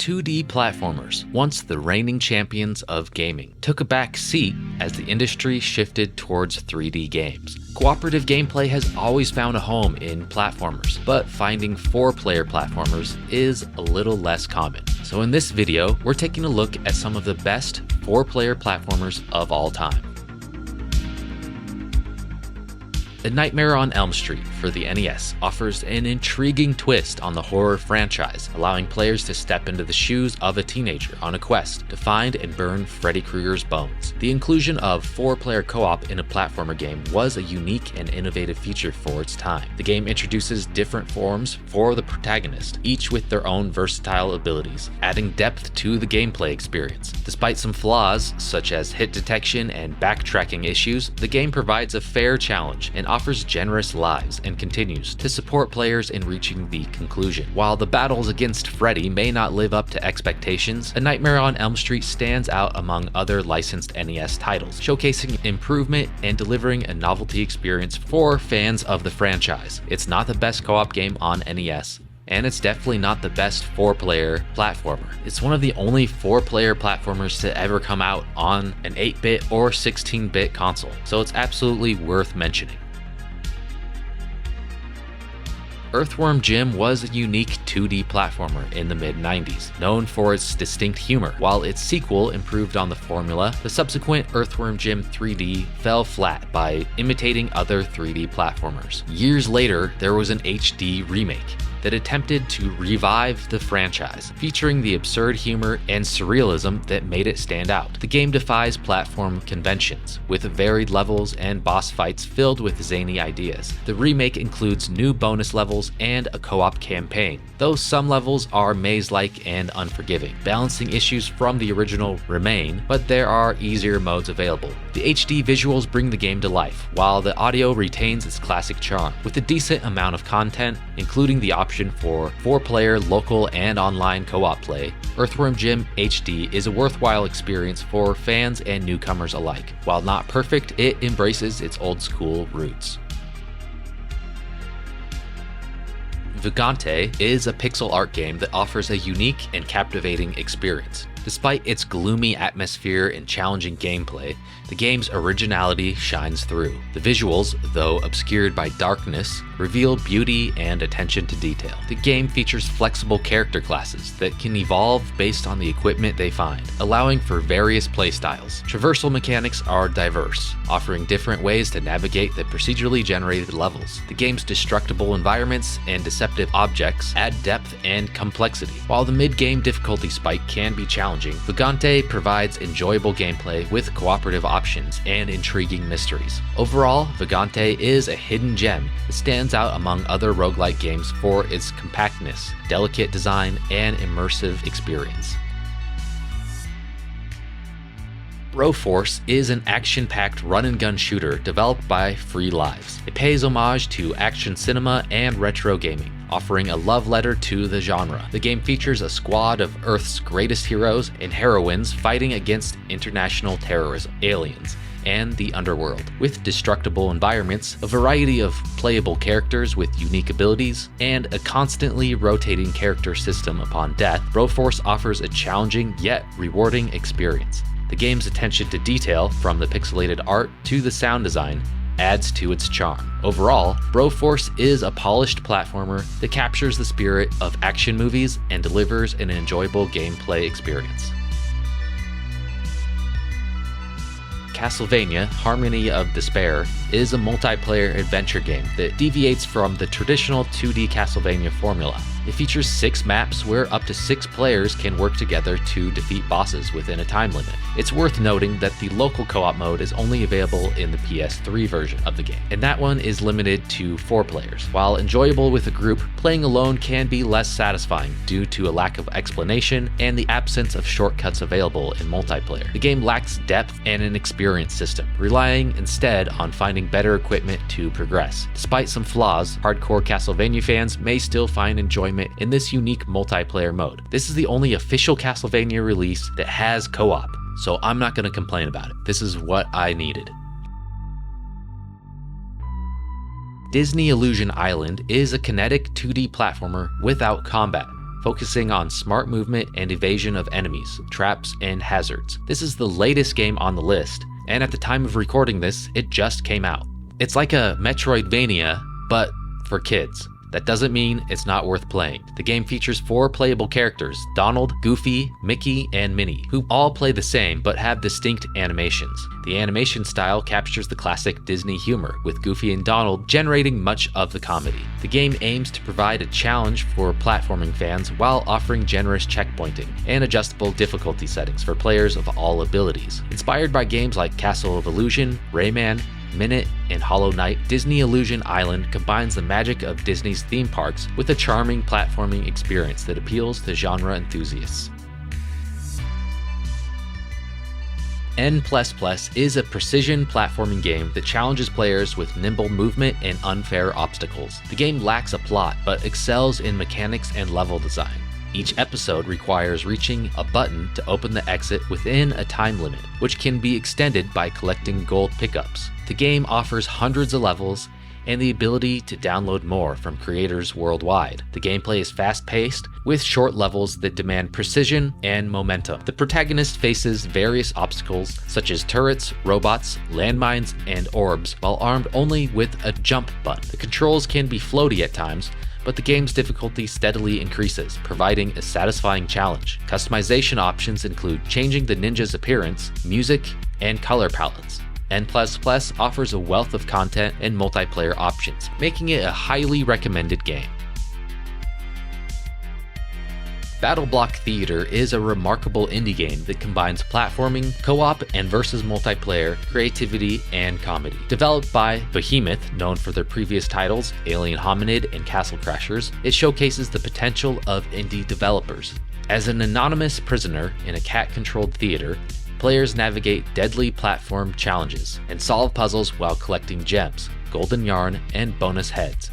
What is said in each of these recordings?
2D platformers, once the reigning champions of gaming, took a back seat as the industry shifted towards 3D games. Cooperative gameplay has always found a home in platformers, but finding 4-player platformers is a little less common. So in this video, we're taking a look at some of the best 4-player platformers of all time. A Nightmare on Elm Street for the NES offers an intriguing twist on the horror franchise, allowing players to step into the shoes of a teenager on a quest to find and burn Freddy Krueger's bones. The inclusion of 4-player co-op in a platformer game was a unique and innovative feature for its time. The game introduces different forms for the protagonist, each with their own versatile abilities, adding depth to the gameplay experience. Despite some flaws, such as hit detection and backtracking issues, the game provides a fair challenge and offers generous lives and continues to support players in reaching the conclusion. While the battles against Freddy may not live up to expectations, A Nightmare on Elm Street stands out among other licensed NES titles, showcasing improvement and delivering a novelty experience for fans of the franchise. It's not the best co-op game on NES, and it's definitely not the best 4-player platformer. It's one of the only 4-player platformers to ever come out on an 8-bit or 16-bit console, so it's absolutely worth mentioning. Earthworm Jim was a unique 2D platformer in the mid-90s, known for its distinct humor. While its sequel improved on the formula, the subsequent Earthworm Jim 3D fell flat by imitating other 3D platformers. Years later, there was an HD remake that attempted to revive the franchise, featuring the absurd humor and surrealism that made it stand out. The game defies platform conventions, with varied levels and boss fights filled with zany ideas. The remake includes new bonus levels and a co-op campaign, though some levels are maze-like and unforgiving. Balancing issues from the original remain, but there are easier modes available. The HD visuals bring the game to life, while the audio retains its classic charm. With a decent amount of content, including the option for 4-player local and online co-op play, Earthworm Jim HD is a worthwhile experience for fans and newcomers alike. While not perfect, it embraces its old-school roots. Vagante is a pixel art game that offers a unique and captivating experience. Despite its gloomy atmosphere and challenging gameplay, the game's originality shines through. The visuals, though obscured by darkness, reveal beauty and attention to detail. The game features flexible character classes that can evolve based on the equipment they find, allowing for various playstyles. Traversal mechanics are diverse, offering different ways to navigate the procedurally generated levels. The game's destructible environments and deceptive objects add depth and complexity. While the mid-game difficulty spike can be challenging, Vagante provides enjoyable gameplay with cooperative options and intriguing mysteries. Overall, Vagante is a hidden gem that stands out among other roguelike games for its compactness, delicate design, and immersive experience. Broforce is an action-packed run-and-gun shooter developed by Free Lives. It pays homage to action cinema and retro gaming, offering a love letter to the genre. The game features a squad of Earth's greatest heroes and heroines fighting against international terrorism, aliens, and the underworld. With destructible environments, a variety of playable characters with unique abilities, and a constantly rotating character system upon death, Broforce offers a challenging yet rewarding experience. The game's attention to detail, from the pixelated art to the sound design, adds to its charm. Overall, Broforce is a polished platformer that captures the spirit of action movies and delivers an enjoyable gameplay experience. Castlevania: Harmony of Despair is a multiplayer adventure game that deviates from the traditional 2D Castlevania formula. It features 6 maps where up to 6 players can work together to defeat bosses within a time limit. It's worth noting that the local co-op mode is only available in the PS3 version of the game, and that one is limited to 4 players. While enjoyable with a group, playing alone can be less satisfying due to a lack of explanation and the absence of shortcuts available in multiplayer. The game lacks depth and an experience system, relying instead on finding better equipment to progress. Despite some flaws, hardcore Castlevania fans may still find enjoyment in this unique multiplayer mode. This is the only official Castlevania release that has co-op, so I'm not going to complain about it. This is what I needed. Disney Illusion Island is a kinetic 2D platformer without combat. focusing on smart movement and evasion of enemies, traps, and hazards. This is the latest game on the list, and at the time of recording this, it just came out. It's like a Metroidvania, but for kids. That doesn't mean it's not worth playing. The game features 4 playable characters, Donald, Goofy, Mickey, and Minnie, who all play the same but have distinct animations. The animation style captures the classic Disney humor, with Goofy and Donald generating much of the comedy. The game aims to provide a challenge for platforming fans while offering generous checkpointing and adjustable difficulty settings for players of all abilities. Inspired by games like Castle of Illusion, Rayman, Minute, and Hollow Knight, Disney Illusion Island combines the magic of Disney's theme parks with a charming platforming experience that appeals to genre enthusiasts. N++ is a precision platforming game that challenges players with nimble movement and unfair obstacles. The game lacks a plot, but excels in mechanics and level design. Each episode requires reaching a button to open the exit within a time limit, which can be extended by collecting gold pickups. The game offers hundreds of levels and the ability to download more from creators worldwide. The gameplay is fast-paced, with short levels that demand precision and momentum. The protagonist faces various obstacles such as turrets, robots, landmines, and orbs, while armed only with a jump button. The controls can be floaty at times, but the game's difficulty steadily increases, providing a satisfying challenge. Customization options include changing the ninja's appearance, music, and color palettes. N++ offers a wealth of content and multiplayer options, making it a highly recommended game. Battle Block Theater is a remarkable indie game that combines platforming, co-op, and versus multiplayer, creativity, and comedy. Developed by Behemoth, known for their previous titles, Alien Hominid and Castle Crashers, it showcases the potential of indie developers. As an anonymous prisoner in a cat-controlled theater, players navigate deadly platform challenges and solve puzzles while collecting gems, golden yarn, and bonus heads.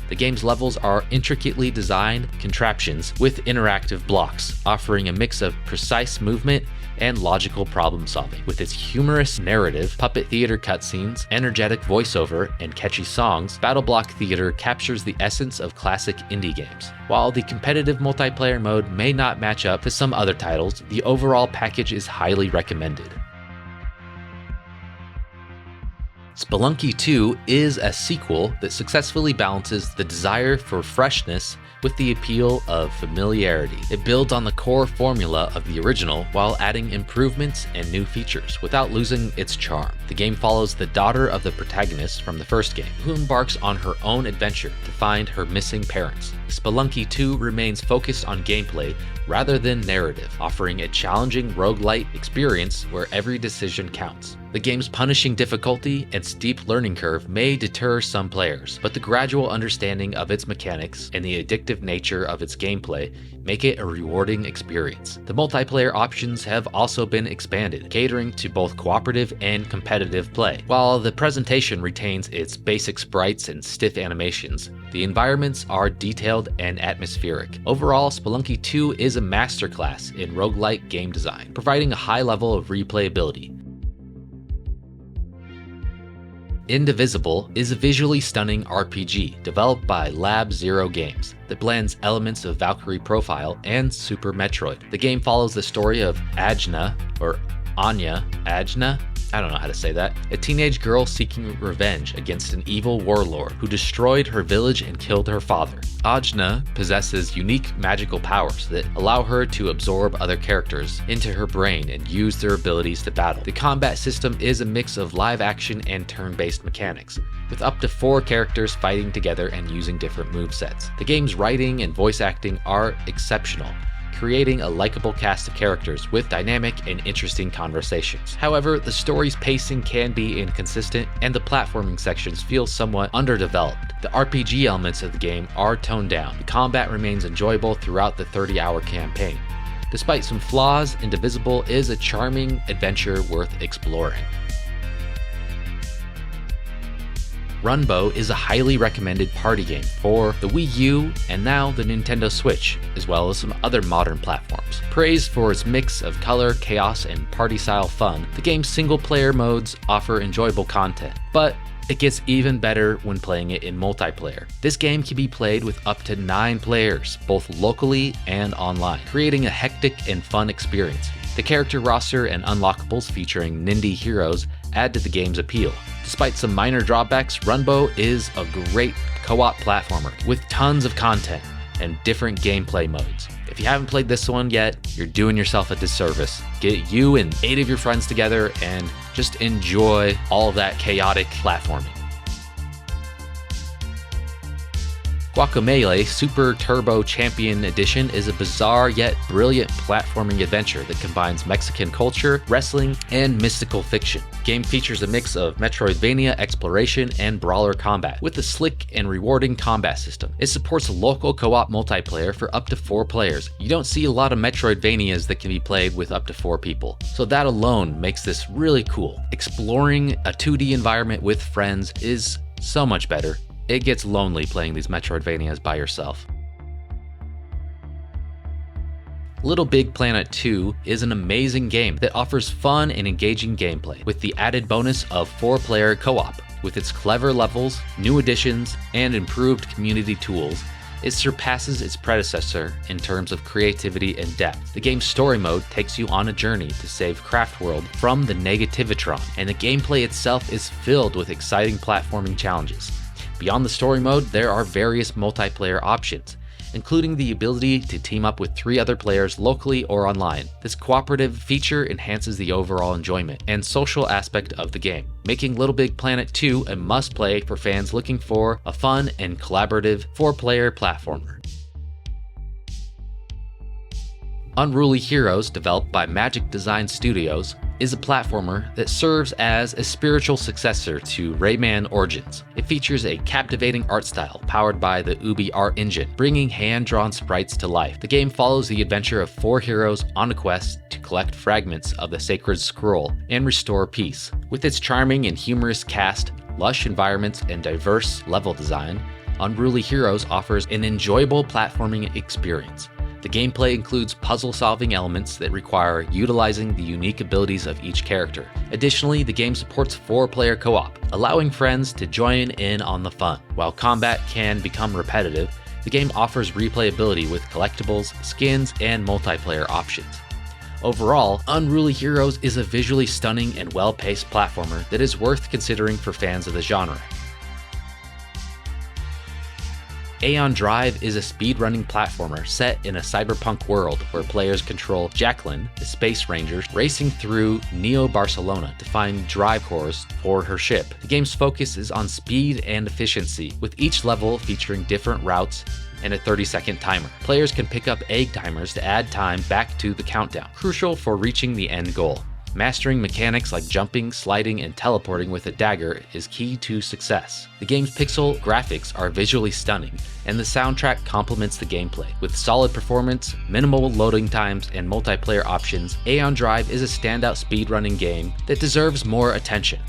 The game's levels are intricately designed contraptions with interactive blocks, offering a mix of precise movement and logical problem solving. With its humorous narrative, puppet theater cutscenes, energetic voiceover, and catchy songs, Battle Block Theater captures the essence of classic indie games. While the competitive multiplayer mode may not match up to some other titles, the overall package is highly recommended. Spelunky 2 is a sequel that successfully balances the desire for freshness with the appeal of familiarity. It builds on the core formula of the original while adding improvements and new features without losing its charm. The game follows the daughter of the protagonist from the first game, who embarks on her own adventure to find her missing parents. Spelunky 2 remains focused on gameplay rather than narrative, offering a challenging roguelite experience where every decision counts. The game's punishing difficulty and steep learning curve may deter some players, but the gradual understanding of its mechanics and the addictive nature of its gameplay make it a rewarding experience. The multiplayer options have also been expanded, catering to both cooperative and competitive play. While the presentation retains its basic sprites and stiff animations, the environments are detailed and atmospheric. Overall, Spelunky 2 is a masterclass in roguelike game design, providing a high level of replayability. Indivisible is a visually stunning RPG developed by Lab Zero Games that blends elements of Valkyrie Profile and Super Metroid. The game follows the story of Ajna, or Anya, Ajna? I don't know how to say that. A teenage girl seeking revenge against an evil warlord who destroyed her village and killed her father. Ajna possesses unique magical powers that allow her to absorb other characters into her brain and use their abilities to battle. The combat system is a mix of live action and turn-based mechanics, with up to 4 characters fighting together and using different movesets. The game's writing and voice acting are exceptional, creating a likable cast of characters with dynamic and interesting conversations. However, the story's pacing can be inconsistent, and the platforming sections feel somewhat underdeveloped. The RPG elements of the game are toned down. The combat remains enjoyable throughout the 30-hour campaign. Despite some flaws, Indivisible is a charming adventure worth exploring. Runbow is a highly recommended party game for the Wii U and now the Nintendo Switch, as well as some other modern platforms. Praised for its mix of color, chaos, and party-style fun, the game's single-player modes offer enjoyable content, but It gets even better when playing it in multiplayer. This game can be played with up to 9 players, both locally and online, creating a hectic and fun experience. The character roster and unlockables featuring Unruly Heroes add to the game's appeal. Despite some minor drawbacks, Runbow is a great co-op platformer with tons of content and different gameplay modes. If you haven't played this one yet, you're doing yourself a disservice. Get you and 8 of your friends together and just enjoy all of that chaotic platforming. Guacamelee Super Turbo Champion Edition is a bizarre yet brilliant platforming adventure that combines Mexican culture, wrestling, and mystical fiction. The game features a mix of Metroidvania exploration and brawler combat, with a slick and rewarding combat system. It supports local co-op multiplayer for up to 4 players. You don't see a lot of Metroidvanias that can be played with up to 4 people, so that alone makes this really cool. Exploring a 2D environment with friends is so much better. It gets lonely playing these Metroidvanias by yourself. LittleBigPlanet 2 is an amazing game that offers fun and engaging gameplay, with the added bonus of 4-player co-op. With its clever levels, new additions, and improved community tools, it surpasses its predecessor in terms of creativity and depth. The game's story mode takes you on a journey to save Craftworld from the Negativitron, and the gameplay itself is filled with exciting platforming challenges. Beyond the story mode, there are various multiplayer options, including the ability to team up with 3 other players locally or online. This cooperative feature enhances the overall enjoyment and social aspect of the game, making LittleBigPlanet 2 a must-play for fans looking for a fun and collaborative 4-player platformer. Unruly Heroes, developed by Magic Design Studios, is a platformer that serves as a spiritual successor to Rayman Origins. It features a captivating art style powered by the Ubi art engine, bringing hand-drawn sprites to life. The game follows the adventure of 4 heroes on a quest to collect fragments of the sacred scroll and restore peace. With its charming and humorous cast, lush environments, and diverse level design, Unruly Heroes offers an enjoyable platforming experience. The gameplay includes puzzle-solving elements that require utilizing the unique abilities of each character. Additionally, the game supports 4-player co-op, allowing friends to join in on the fun. While combat can become repetitive, the game offers replayability with collectibles, skins, and multiplayer options. Overall, Unruly Heroes is a visually stunning and well-paced platformer that is worth considering for fans of the genre. Aeon Drive is a speedrunning platformer set in a cyberpunk world where players control Jacqueline, the Space Ranger, racing through Neo-Barcelona to find drive cores for her ship. The game's focus is on speed and efficiency, with each level featuring different routes and a 30-second timer. Players can pick up egg timers to add time back to the countdown, crucial for reaching the end goal. Mastering mechanics like jumping, sliding, and teleporting with a dagger is key to success. The game's pixel graphics are visually stunning, and the soundtrack complements the gameplay. With solid performance, minimal loading times, and multiplayer options, Aeon Drive is a standout speedrunning game that deserves more attention.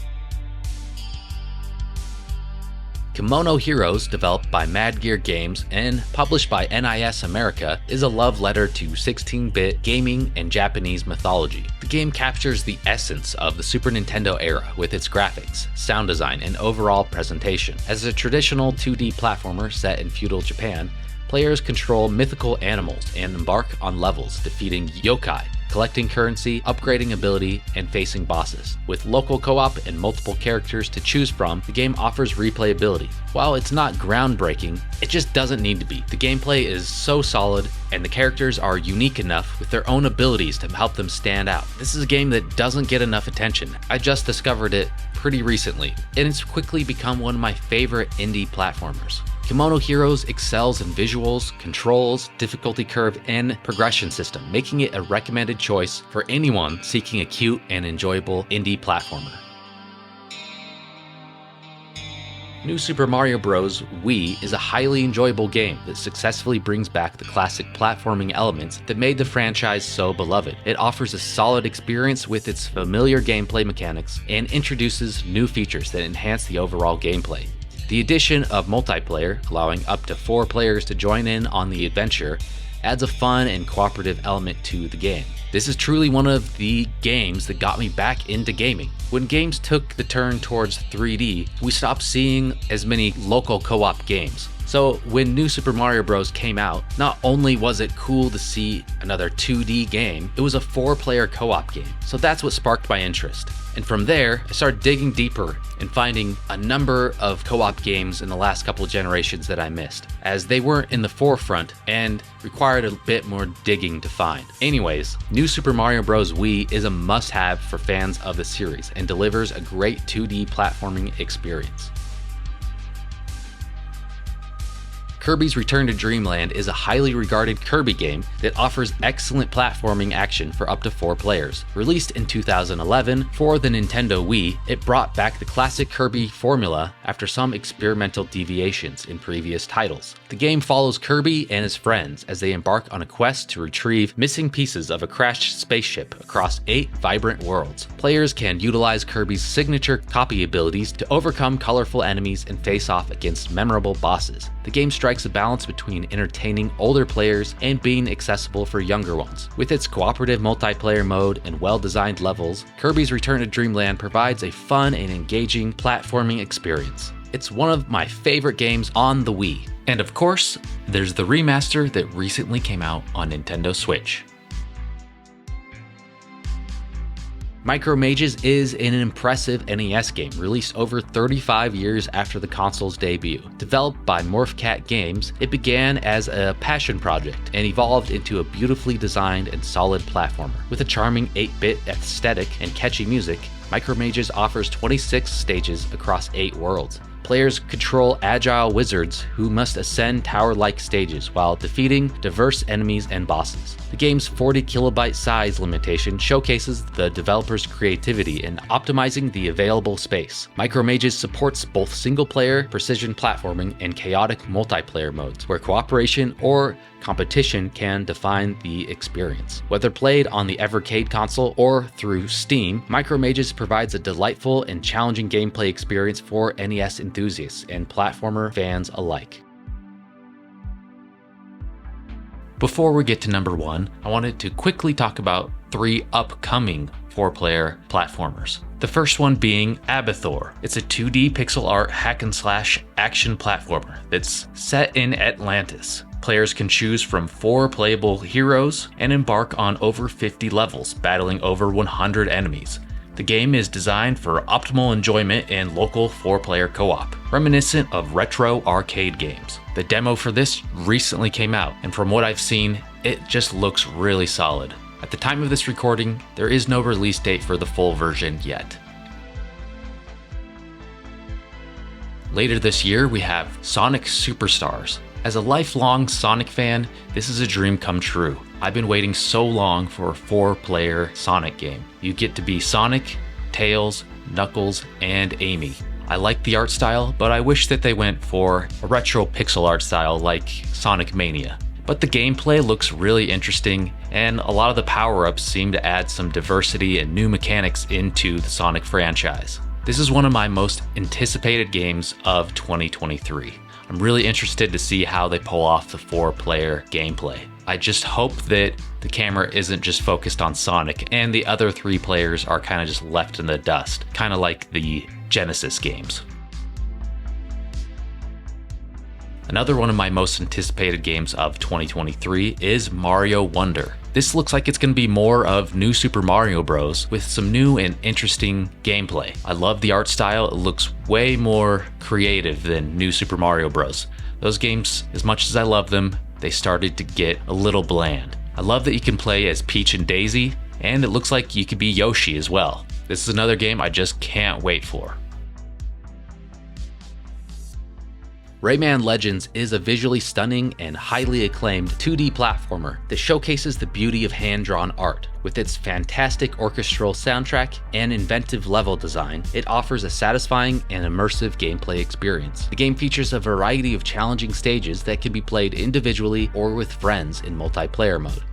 Kemono Heroes, developed by Mad Gear Games and published by NIS America, is a love letter to 16-bit gaming and Japanese mythology. The game captures the essence of the Super Nintendo era with its graphics, sound design, and overall presentation. As a traditional 2D platformer set in feudal Japan, players control mythical animals and embark on levels defeating yokai, collecting currency, upgrading ability, and facing bosses. With local co-op and multiple characters to choose from, the game offers replayability. While it's not groundbreaking, it just doesn't need to be. The gameplay is so solid, and the characters are unique enough with their own abilities to help them stand out. This is a game that doesn't get enough attention. I just discovered it pretty recently, and it's quickly become one of my favorite indie platformers. Kemono Heroes excels in visuals, controls, difficulty curve, and progression system, making it a recommended choice for anyone seeking a cute and enjoyable indie platformer. New Super Mario Bros. Wii is a highly enjoyable game that successfully brings back the classic platforming elements that made the franchise so beloved. It offers a solid experience with its familiar gameplay mechanics and introduces new features that enhance the overall gameplay. The addition of multiplayer, allowing up to 4 players to join in on the adventure, adds a fun and cooperative element to the game. This is truly one of the games that got me back into gaming. When games took the turn towards 3D, we stopped seeing as many local co-op games. So when New Super Mario Bros. Came out, not only was it cool to see another 2D game, it was a 4-player co-op game. So that's what sparked my interest. And from there, I started digging deeper and finding a number of co-op games in the last couple of generations that I missed, as they weren't in the forefront and required a bit more digging to find. Anyways, New Super Mario Bros. Wii is a must-have for fans of the series and delivers a great 2D platforming experience. Kirby's Return to Dreamland is a highly regarded Kirby game that offers excellent platforming action for up to 4 players. Released in 2011 for the Nintendo Wii, it brought back the classic Kirby formula after some experimental deviations in previous titles. The game follows Kirby and his friends as they embark on a quest to retrieve missing pieces of a crashed spaceship across 8 vibrant worlds. Players can utilize Kirby's signature copy abilities to overcome colorful enemies and face off against memorable bosses. The game strikes a balance between entertaining older players and being accessible for younger ones. With its cooperative multiplayer mode and well-designed levels, Kirby's Return to Dreamland provides a fun and engaging platforming experience. It's one of my favorite games on the Wii. And of course, there's the remaster that recently came out on Nintendo Switch. Micro Mages is an impressive NES game released over 35 years after the console's debut. Developed by Morphcat Games, it began as a passion project and evolved into a beautifully designed and solid platformer. With a charming 8-bit aesthetic and catchy music, Micro Mages offers 26 stages across 8 worlds. Players control agile wizards who must ascend tower-like stages while defeating diverse enemies and bosses. The game's 40 kilobyte size limitation showcases the developer's creativity in optimizing the available space. Micro Mages supports both single-player, precision platforming, and chaotic multiplayer modes, where cooperation or competition can define the experience. Whether played on the Evercade console or through Steam, Micro Mages provides a delightful and challenging gameplay experience for NES enthusiasts and platformer fans alike. Before we get to number 1, I wanted to quickly talk about 3 upcoming 4-player platformers. The first one being Abathor. It's a 2D pixel art hack and slash action platformer that's set in Atlantis. Players can choose from 4 playable heroes and embark on over 50 levels, battling over 100 enemies. The game is designed for optimal enjoyment and local 4-player co-op, reminiscent of retro arcade games. The demo for this recently came out, and from what I've seen, it just looks really solid. At the time of this recording, there is no release date for the full version yet. Later this year, we have Sonic Superstars. As a lifelong Sonic fan, this is a dream come true. I've been waiting so long for a 4-player Sonic game. You get to be Sonic, Tails, Knuckles, and Amy. I like the art style, but I wish that they went for a retro pixel art style like Sonic Mania. But the gameplay looks really interesting, and a lot of the power-ups seem to add some diversity and new mechanics into the Sonic franchise. This is one of my most anticipated games of 2023. I'm really interested to see how they pull off the 4-player gameplay. I just hope that the camera isn't just focused on Sonic and the other 3 players are kind of just left in the dust, kind of like the Genesis games. Another one of my most anticipated games of 2023 is Mario Wonder. This looks like it's going to be more of New Super Mario Bros. With some new and interesting gameplay. I love the art style, it looks way more creative than New Super Mario Bros. Those games, as much as I love them, they started to get a little bland. I love that you can play as Peach and Daisy, and it looks like you could be Yoshi as well. This is another game I just can't wait for. Rayman Legends is a visually stunning and highly acclaimed 2D platformer that showcases the beauty of hand-drawn art. With its fantastic orchestral soundtrack and inventive level design, it offers a satisfying and immersive gameplay experience. The game features a variety of challenging stages that can be played individually or with friends in multiplayer mode.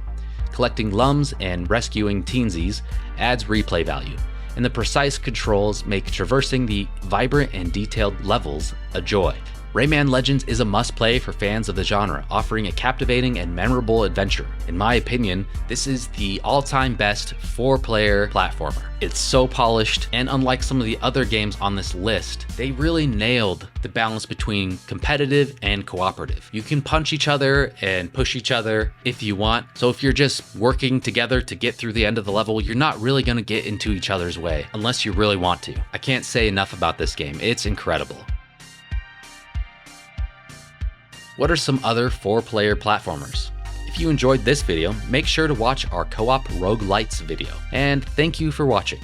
Collecting lums and rescuing teensies adds replay value, and the precise controls make traversing the vibrant and detailed levels a joy. Rayman Legends is a must-play for fans of the genre, offering a captivating and memorable adventure. In my opinion, this is the all-time best 4-player platformer. It's so polished, and unlike some of the other games on this list, they really nailed the balance between competitive and cooperative. You can punch each other and push each other if you want, so if you're just working together to get through the end of the level, you're not really going to get into each other's way, unless you really want to. I can't say enough about this game, it's incredible. What are some other 4-player platformers? If you enjoyed this video, make sure to watch our co-op roguelites video. And thank you for watching.